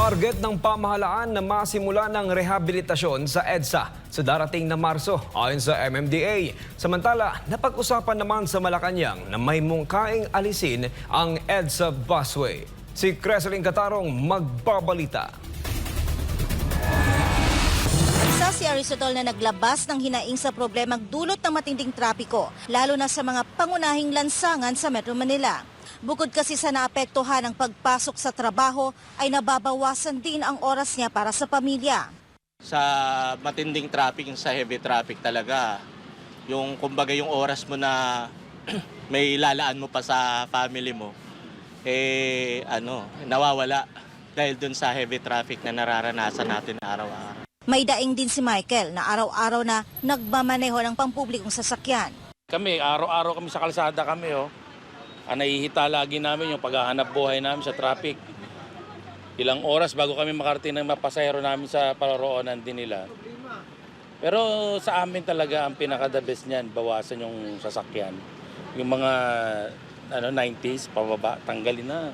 Target ng pamahalaan na masimula ng rehabilitasyon sa EDSA sa darating na Marso ayon sa MMDA. Samantala, napag-usapan naman sa Malacanang na may mungkaing alisin ang EDSA busway. Si Creseling Catarong magbabalita. Isa si Aristotol na naglabas ng hinaing sa problemang dulot ng matinding trapiko, lalo na sa mga pangunahing lansangan sa Metro Manila. Bukod kasi sa naapektuhan ng pagpasok sa trabaho, ay nababawasan din ang oras niya para sa pamilya. Sa matinding traffic, sa heavy traffic talaga, yung kumbaga yung oras mo na may lalaan mo pa sa family mo, nawawala dahil dun sa heavy traffic na nararanasan natin araw-araw. May daing din si Michael na araw-araw na nagmamaneho ng pampublikong sasakyan. Kami, araw-araw kami sa kalsada kami, Ang nahihita lagi namin yung paghahanap buhay namin sa traffic. Ilang oras bago kami makarating ng mapasahero namin sa paroroonan din nila. Pero sa amin talaga ang pinaka-the best niyan, bawasan yung sasakyan. Yung mga 90s, pababa, tanggalin na.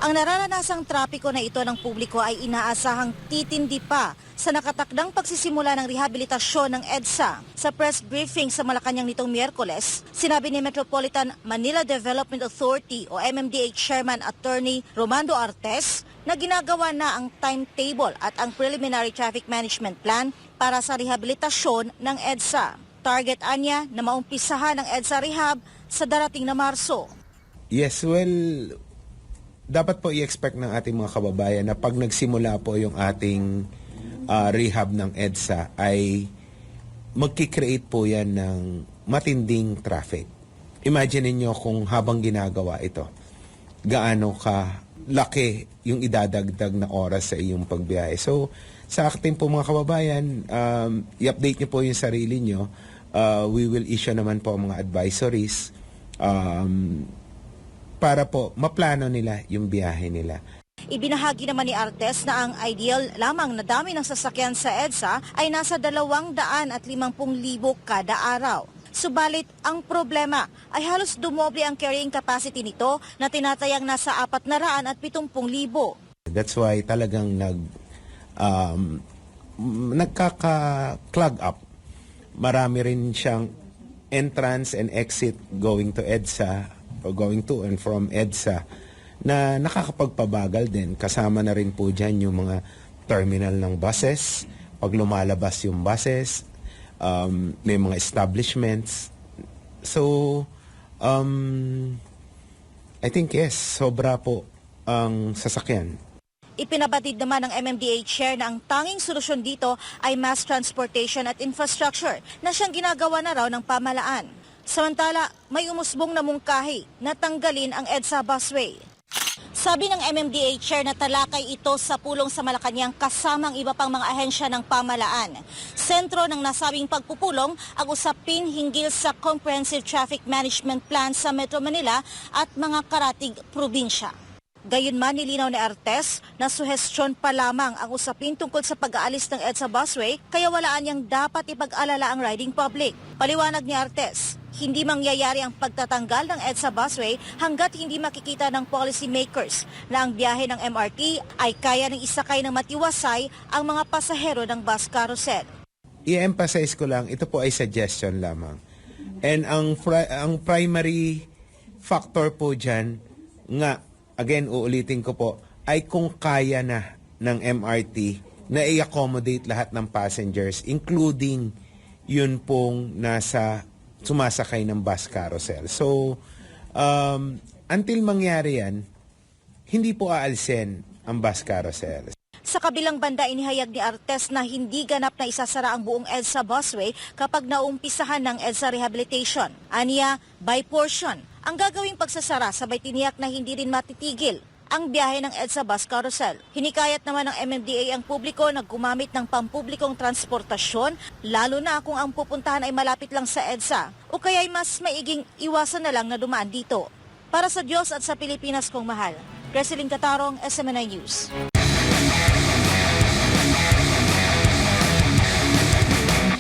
Ang nararanasang trapiko na ito ng publiko ay inaasahang titindi pa sa nakatakdang pagsisimula ng rehabilitasyon ng EDSA. Sa press briefing sa Malacanang nitong Miyerkules, sinabi ni Metropolitan Manila Development Authority o MMDA Chairman Attorney Romando Artes na ginagawa na ang timetable at ang preliminary traffic management plan para sa rehabilitasyon ng EDSA. Target anya na maumpisahan ng EDSA rehab sa darating na Marso. Yes, well, dapat po i-expect ng ating mga kababayan na pag nagsimula po yung ating rehab ng EDSA ay magkikreate po yan ng matinding traffic. Imagine niyo kung habang ginagawa ito, gaano ka laki yung idadagdag na oras sa iyong pagbiyahe. So, sa ating po mga kababayan, i-update niyo po yung sarili niyo. We will issue naman po mga advisories para po maplano nila yung biyahe nila. Ibinahagi naman ni Artes na ang ideal lamang na dami ng sasakyan sa EDSA ay nasa 250,000 kada araw. Subalit, ang problema ay halos dumoble ang carrying capacity nito na tinatayang nasa 470,000. That's why talagang nagkaka-clog up. Marami rin siyang entrance and exit going to EDSA o going to and from EDSA na nakakapagpabagal din. Kasama na rin po dyan yung mga terminal ng buses. Pag lumalabas yung buses, may mga establishments. So, I think yes, sobra po ang sasakyan. Ipinabatid naman ng MMDA Chair na ang tanging solusyon dito ay mass transportation at infrastructure na siyang ginagawa na raw ng pamahalaan. Samantala, may umusbong na mungkahi na tanggalin ang EDSA busway. Sabi ng MMDA Chair na talakay ito sa pulong sa Malacanang kasamang iba pang mga ahensya ng pamahalaan. Sentro ng nasabing pagpupulong ang usapin hinggil sa Comprehensive Traffic Management Plan sa Metro Manila at mga karatig probinsya. Gayunman nilinaw ni Artes na suhestyon pa lamang ang usapin tungkol sa pag-aalis ng EDSA busway kaya walaan niyang dapat ipag-alala ang riding public. Paliwanag ni Artes, hindi mangyayari ang pagtatanggal ng EDSA busway hanggat hindi makikita ng policy makers na ang biyahe ng MRT ay kaya ng isakay ng matiwasay ang mga pasahero ng bus carousel. I-emphasize ko lang, ito po ay suggestion lamang. And ang primary factor po dyan, nga, again, uulitin ko po, ay kung kaya na ng MRT na i-accommodate lahat ng passengers, including yun pong sumasakay ng bus carousel. So, until mangyari yan, hindi po aalsin ang bus carousel. Sa kabilang banda, inihayag ni Artes na hindi ganap na isasara ang buong EDSA busway kapag naumpisahan ng EDSA rehabilitation. Aniya, by portion. Ang gagawing pagsasara sabay tiniyak na hindi rin matitigil ang biyahe ng EDSA bus carousel. Hinikayat naman ng MMDA ang publiko na gumamit ng pampublikong transportasyon, lalo na kung ang pupuntahan ay malapit lang sa EDSA o kaya ay mas maiging iwasan na lang na dumaan dito. Para sa Diyos at sa Pilipinas kong mahal, Creseling Catarong, SMNI News.